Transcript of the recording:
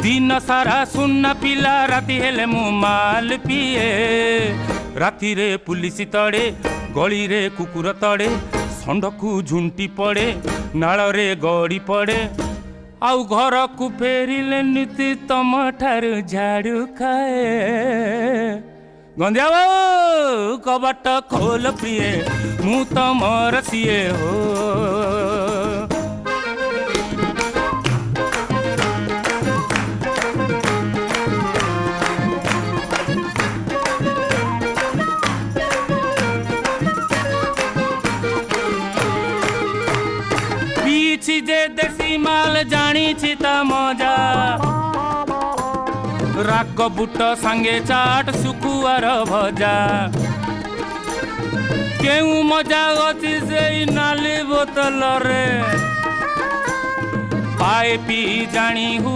दिन सारा सुन्ना पिला राति हेले मु माल पिए राति रे पुलिस तड़े गली रे कुकुर तड़े षंडकू झुंटी पड़े नाल रे गड़ी पड़े आउ घर को फेरिले नीति तम ठारू झाड़ू खाए गंधिया बाबू कबाट खोल प्रिय मु तमर सिए हो पीछी जे देसी माल जानी ता मजा राग बुट सांगे चाट सुकुआर भजा केउ मजा गति से नाली बोतल रे पाए पी जानी हुए